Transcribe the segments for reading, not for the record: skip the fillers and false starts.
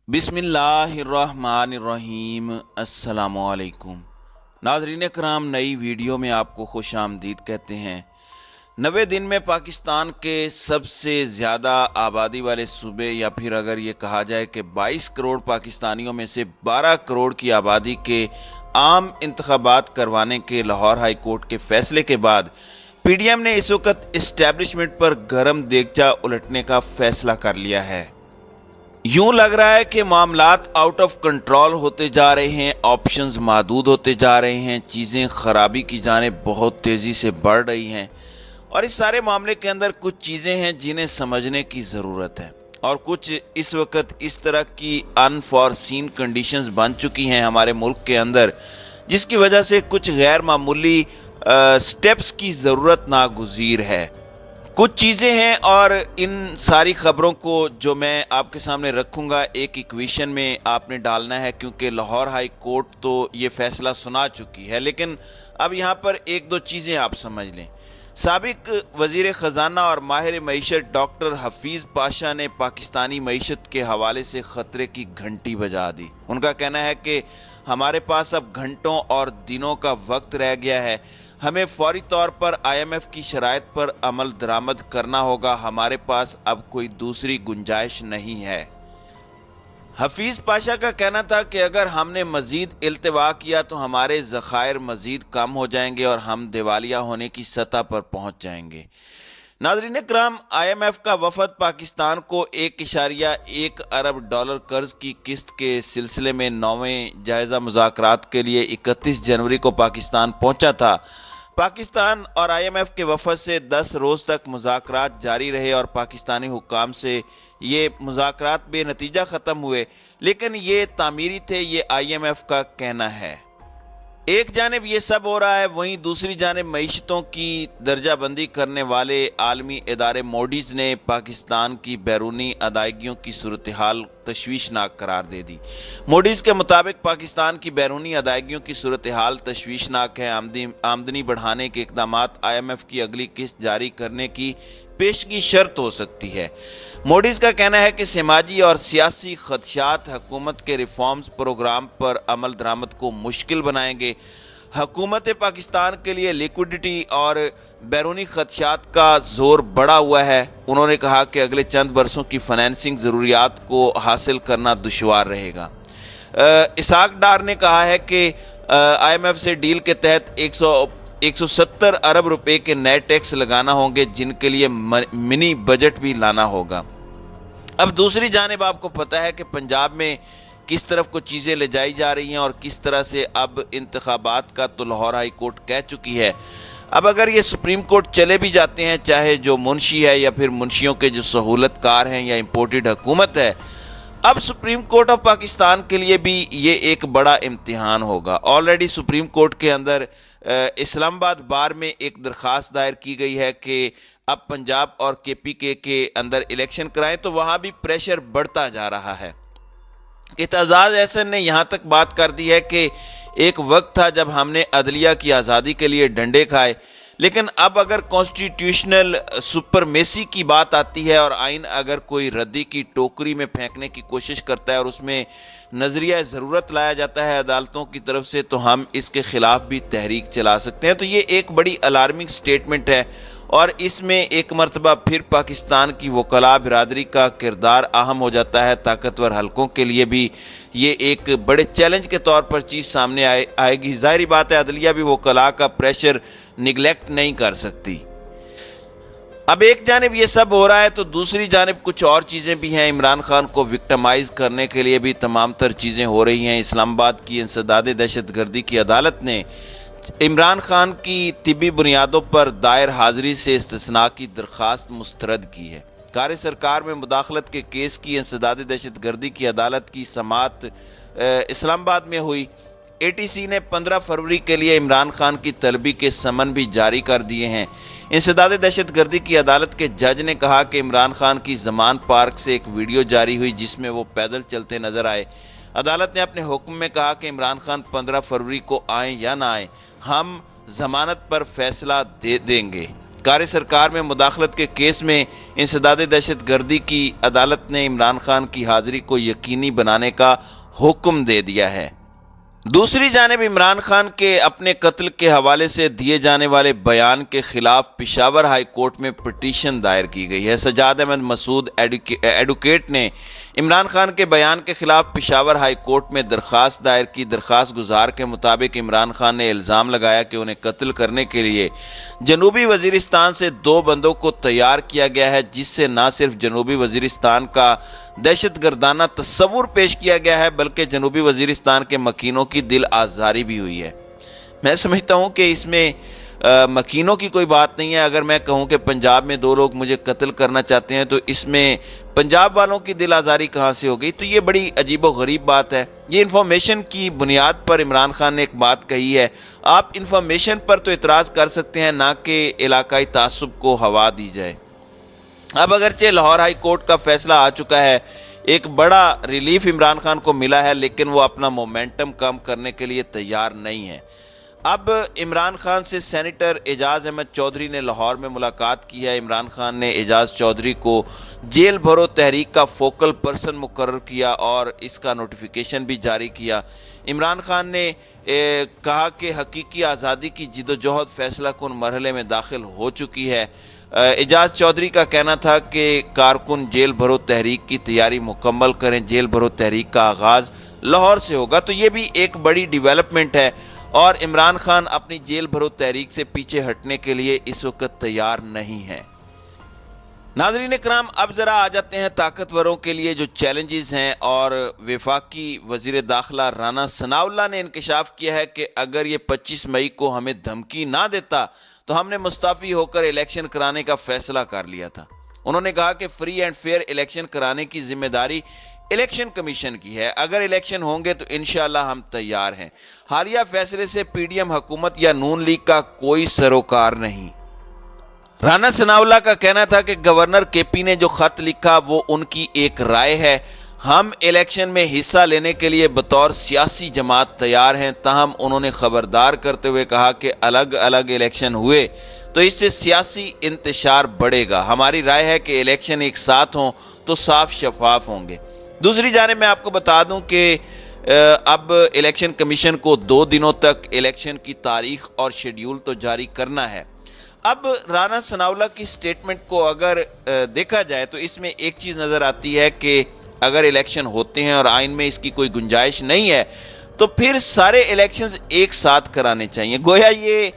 बिस्मिल्लाहिर्रहमानिर्रहीम। अस्सलामुअलैकुम नाज़रीन कराम, नई वीडियो में आपको खुश आमदीद कहते हैं। 90 दिन में पाकिस्तान के सबसे ज़्यादा आबादी वाले सूबे, या फिर अगर ये कहा जाए कि 22 करोड़ पाकिस्तानियों में से 12 करोड़ की आबादी के आम इंतखाबात करवाने के लाहौर हाई कोर्ट के फैसले के बाद पीडीएम ने इस वक्त इस्टेब्लिशमेंट पर गरम देगचा उलटने का फैसला कर लिया है। यूं लग रहा है कि मामलात आउट ऑफ कंट्रोल होते जा रहे हैं, ऑप्शंस महदूद होते जा रहे हैं, चीज़ें खराबी की जानिब बहुत तेज़ी से बढ़ रही हैं और इस सारे मामले के अंदर कुछ चीज़ें हैं जिन्हें समझने की ज़रूरत है और कुछ इस वक्त इस तरह की अनफॉरसीन कंडीशंस बन चुकी हैं हमारे मुल्क के अंदर, जिसकी वजह से कुछ गैर मामूली स्टेप्स की ज़रूरत नागुज़ीर है। कुछ चीज़ें हैं और इन सारी ख़बरों को जो मैं आपके सामने रखूँगा एक इक्वेशन में आपने डालना है, क्योंकि लाहौर हाई कोर्ट तो ये फ़ैसला सुना चुकी है, लेकिन अब यहाँ पर एक दो चीज़ें आप समझ लें। साबिक वज़ीर ख़जाना और माहिर मईशत डॉक्टर हफीज़ पाशा ने पाकिस्तानी मईशत के हवाले से ख़तरे की घंटी बजा दी। उनका कहना है कि हमारे पास अब घंटों और दिनों का वक्त रह गया है, हमें फौरी तौर पर IMF की शराइत पर अमल दरामद करना होगा, हमारे पास अब कोई दूसरी गुंजाइश नहीं है। हफीज़ पाशा का कहना था कि अगर हमने मज़ीद इल्तिवा किया तो हमारे ज़खायर मज़ीद कम हो जाएंगे और हम दिवालिया होने की सतह पर पहुंच जाएंगे। नाज़रीन कराम, IMF का वफद पाकिस्तान को $1.1 अरब कर्ज की किस्त के सिलसिले में 9वें जायज़ा मुज़ाकरात के लिए 31 जनवरी को पाकिस्तान पहुंचा था। पाकिस्तान और IMF के वफद से 10 रोज़ तक मुज़ाकरात जारी रहे और पाकिस्तानी हुक्काम से ये मुज़ाकरात बेनतीजा ख़त्म हुए, लेकिन ये तामीरी थे, ये IMF का कहना है। एक जानिब ये सब हो रहा है, वहीं दूसरी जानिब मईशतों की दर्जा बंदी करने वाले आलमी इदारे मोडीज़ ने पाकिस्तान की बैरूनी अदायगियों की सूरत हाल तशवीशनाक करार दे दी। मोडीज़ के मुताबिक पाकिस्तान की बैरूनी अदायगियों की सूरत हाल तशवीशनाक है। आमदनी बढ़ाने के इकदाम IMF की अगली किस्त जारी करने की पेशगी शर्त हो सकती है। मोडीज़ का कहना है कि समाजी और सियासी खदशात हुकूमत के रिफॉर्म्स प्रोग्राम पर अमल दरामद को मुश्किल बनाएंगे। हुकूमत पाकिस्तान के लिए लिक्विडिटी और बैरूनी खदशात का जोर बढ़ा हुआ है। उन्होंने कहा कि अगले चंद बरसों की फाइनेंसिंग ज़रूरियात को हासिल करना दुश्वार रहेगा। इसाक डार ने कहा है कि IMF से डील के तहत 170 अरब रुपए के नए टैक्स लगाना होंगे, जिनके लिए मिनी बजट भी लाना होगा। अब दूसरी जानिब आपको पता है कि पंजाब में किस तरफ को चीज़ें ले जाई जा रही हैं और किस तरह से अब इंतखाबात का तो लाहौर हाई कोर्ट कह चुकी है। अब अगर ये सुप्रीम कोर्ट चले भी जाते हैं, चाहे जो मुंशी है या फिर मुंशियों के जो सहूलतकार हैं या इंपोर्टेड हुकूमत है, अब सुप्रीम कोर्ट ऑफ पाकिस्तान के लिए भी ये एक बड़ा इम्तिहान होगा। ऑलरेडी सुप्रीम कोर्ट के अंदर इस्लामाबाद बार में एक दरख्वास्त दायर की गई है कि अब पंजाब और KPK के अंदर इलेक्शन कराएं, तो वहाँ भी प्रेशर बढ़ता जा रहा है। एतजाज एहसन ने यहाँ तक बात कर दी है कि एक वक्त था जब हमने अदलिया की आज़ादी के लिए डंडे खाए, लेकिन अब अगर कॉन्स्टिट्यूशनल सुपरमेसी की बात आती है और आइन अगर कोई रद्दी की टोकरी में फेंकने की कोशिश करता है और उसमें नज़रिया ज़रूरत लाया जाता है अदालतों की तरफ से, तो हम इसके ख़िलाफ़ भी तहरीक चला सकते हैं। तो ये एक बड़ी अलार्मिंग स्टेटमेंट है और इसमें एक मरतबा फिर पाकिस्तान की वकला बिरादरी का किरदार अहम हो जाता है। ताकतवर हलकों के लिए भी ये एक बड़े चैलेंज के तौर पर चीज़ सामने आएगी। ज़ाहिर बात है अदलिया भी वकला का प्रेशर निगलेक्ट नहीं कर सकती। अब एक जानिब ये सब हो रहा है तो दूसरी जानिब कुछ और चीज़ें भी हैं। इमरान खान को विक्टिमाइज़ करने के लिए भी तमाम तर चीज़ें हो रही हैं। इस्लामाबाद की इंसदाद दहशतगर्दी की अदालत ने इमरान खान की तिबी बुनियादों पर दायर हाजिरी से इस्तिस्ना की दरख्वास्त मुस्तरद की है। कार सरकार में मुदाखलत के केस की इंसदाद दहशतगर्दी की अदालत की समाअत इस्लामाबाद में हुई। ATC ने 15 फरवरी के लिए इमरान खान की तलबी के समन भी जारी कर दिए हैं। इंसदाद दहशतगर्दी की अदालत के जज ने कहा कि इमरान खान की जमान पार्क से एक वीडियो जारी हुई जिसमें वो पैदल चलते नजर आए। अदालत ने अपने हुक्म में कहा कि इमरान खान 15 फरवरी को आए या ना आए, हम जमानत पर फैसला दे देंगे। कार सरकार में मुदाखलत के केस में इंसदाद दहशत गर्दी की अदालत ने इमरान खान की हाजिरी को यकीनी बनाने का हुक्म दे दिया है। दूसरी जानिब इमरान खान के अपने कत्ल के हवाले से दिए जाने वाले बयान के खिलाफ पेशावर हाई कोर्ट में पिटीशन दायर की गई है। सजाद अहमद मसूद एडवोकेट ने इमरान खान के बयान के खिलाफ पेशावर हाई कोर्ट में दरख्वास्त दायर की। दरख्वास्त गुजार के मुताबिक इमरान खान ने इल्ज़ाम लगाया कि उन्हें कत्ल करने के लिए जनूबी वजीरिस्तान से 2 बंदों को तैयार किया गया है, जिससे न सिर्फ जनूबी वजीरिस्तान का दहशत गर्दाना तस्वुर पेश किया गया है बल्कि जनूबी वजीरिस्तान के मकीनों की दिल आज़ारी भी हुई है। मैं समझता हूँ कि इसमें मकीनों की कोई बात नहीं है। अगर मैं कहूँ कि पंजाब में 2 लोग मुझे कत्ल करना चाहते हैं तो इसमें पंजाब वालों की दिल आज़ारी कहाँ से हो गई? तो ये बड़ी अजीब व गरीब बात है। ये इन्फॉर्मेशन की बुनियाद पर इमरान खान ने एक बात कही है। आप इन्फॉर्मेशन पर तो इतराज़ कर सकते हैं, ना कि इलाकाई तासुब को हवा दी जाए। अब अगरचे लाहौर हाई कोर्ट का फैसला आ चुका है, एक बड़ा रिलीफ इमरान खान को मिला है, लेकिन वो अपना मोमेंटम कम करने के लिए तैयार नहीं है। अब इमरान खान से सेनेटर एजाज अहमद चौधरी ने लाहौर में मुलाकात की है। इमरान खान ने एजाज चौधरी को जेल भरो तहरीक का फोकल पर्सन मुकर्रर किया और इसका नोटिफिकेशन भी जारी किया। इमरान खान ने कहा कि हकीकी आज़ादी की जिदोजहद फैसला कुन मरहले में दाखिल हो चुकी है। एजाज चौधरी का कहना था कि कारकुन जेल भरो तहरीक की तैयारी मुकम्मल करें, जेल भरो तहरीक का आगाज़ लाहौर से होगा। तो ये भी एक बड़ी डेवलपमेंट है और इमरान खान अपनी जेल भरो तहरीक से पीछे हटने के लिए इस वक्त तैयार नहीं है। नाज़रीन कराम, अब ज़रा आ जाते हैं ताकतवरों के लिए जो चैलेंजेस हैं, और वफाकी वज़ीर दाखिला राना सनाउल्लाह ने इंकशाफ किया है कि अगर ये 25 मई को हमें धमकी ना देता तो हमने मुस्तफ़ी होकर इलेक्शन कराने का फैसला कर लिया था। उन्होंने कहा कि फ्री एंड फेयर इलेक्शन कराने की जिम्मेदारी इलेक्शन कमीशन की है। अगर इलेक्शन होंगे तो इंशाअल्लाह हम तैयार हैं। हालिया फैसले से पीडीएम हुकूमत या नून लीग का कोई सरोकार नहीं। राना सनाउल्लाह का कहना था कि गवर्नर केपी ने जो खत लिखा वो उनकी एक राय है। हम इलेक्शन में हिस्सा लेने के लिए बतौर सियासी जमात तैयार हैं। ताहम उन्होंने खबरदार करते हुए कहा कि अलग अलग इलेक्शन हुए तो इससे सियासी इंतशार बढ़ेगा। हमारी राय है कि इलेक्शन एक साथ हों तो साफ शफाफ होंगे। दूसरी जानिब मैं आपको बता दूं कि अब इलेक्शन कमीशन को 2 दिनों तक इलेक्शन की तारीख और शेड्यूल तो जारी करना है। अब राना सनाउल्लाह की स्टेटमेंट को अगर देखा जाए तो इसमें एक चीज़ नज़र आती है कि अगर इलेक्शन होते हैं और आइन में इसकी कोई गुंजाइश नहीं है तो फिर सारे इलेक्शंस एक साथ कराने चाहिए। गोया ये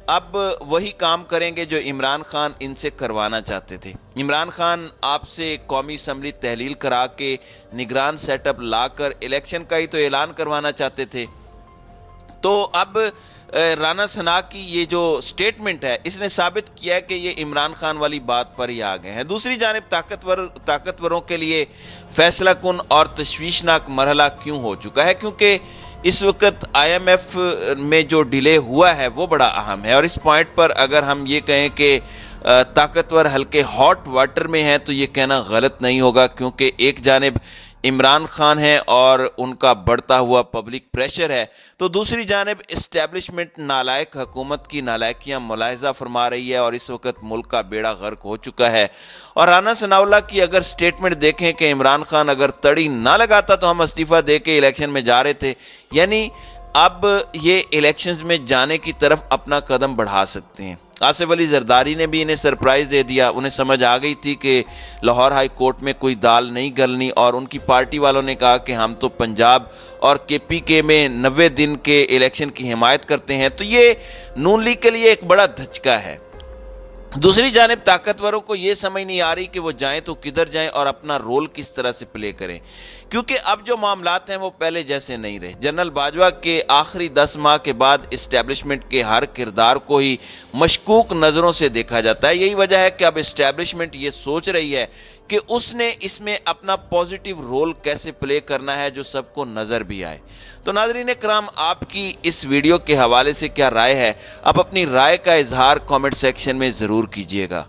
अब वही काम करेंगे जो इमरान खान इनसे करवाना चाहते थे। इमरान खान आपसे कौमी असम्बली तहलील करा के निगरान सेटअप लाकर इलेक्शन का ही तो ऐलान करवाना चाहते थे। तो अब राना सना की ये जो स्टेटमेंट है इसने साबित किया है कि ये इमरान खान वाली बात पर ही आ गए हैं। दूसरी जानिब ताकतवरों के लिए फैसला कुन और तशवीशनाक मरहला क्यों हो चुका है? क्योंकि इस वक्त IMF में जो डिले हुआ है वो बड़ा अहम है। और इस पॉइंट पर अगर हम ये कहें कि ताकतवर हल्के हॉट वाटर में हैं तो ये कहना गलत नहीं होगा, क्योंकि एक जानिब इमरान खान है और उनका बढ़ता हुआ पब्लिक प्रेशर है, तो दूसरी जानिब इस्टेब्लिशमेंट नालायक हुकूमत की नालायकियां मुलाहिजा फरमा रही है और इस वक्त मुल्क का बेड़ा गर्क हो चुका है। और राना सनाउल्लाह की अगर स्टेटमेंट देखें कि इमरान खान अगर तड़ी ना लगाता तो हम इस्तीफा दे के इलेक्शन में जा रहे थे, यानी अब ये इलेक्शंस में जाने की तरफ अपना कदम बढ़ा सकते हैं। आसिफ अली जरदारी ने भी इन्हें सरप्राइज दे दिया। उन्हें समझ आ गई थी कि लाहौर हाई कोर्ट में कोई दाल नहीं गलनी, और उनकी पार्टी वालों ने कहा कि हम तो पंजाब और KPK में 90 दिन के इलेक्शन की हिमायत करते हैं। तो ये नून लीग के लिए एक बड़ा धचका है। दूसरी जानिब ताकतवरों को यह समझ नहीं आ रही कि वो जाएं तो किधर जाएं और अपना रोल किस तरह से प्ले करें, क्योंकि अब जो मामलात हैं वो पहले जैसे नहीं रहे। जनरल बाजवा के आखिरी 10 माह के बाद इस्टेब्लिशमेंट के हर किरदार को ही मशकूक नज़रों से देखा जाता है। यही वजह है कि अब इस्टेब्लिशमेंट ये सोच रही है कि उसने इसमें अपना पॉजिटिव रोल कैसे प्ले करना है जो सबको नज़र भी आए। तो नाज़रीन कराम, आपकी इस वीडियो के हवाले से क्या राय है? आप अपनी राय का इजहार कमेंट सेक्शन में ज़रूर कीजिएगा।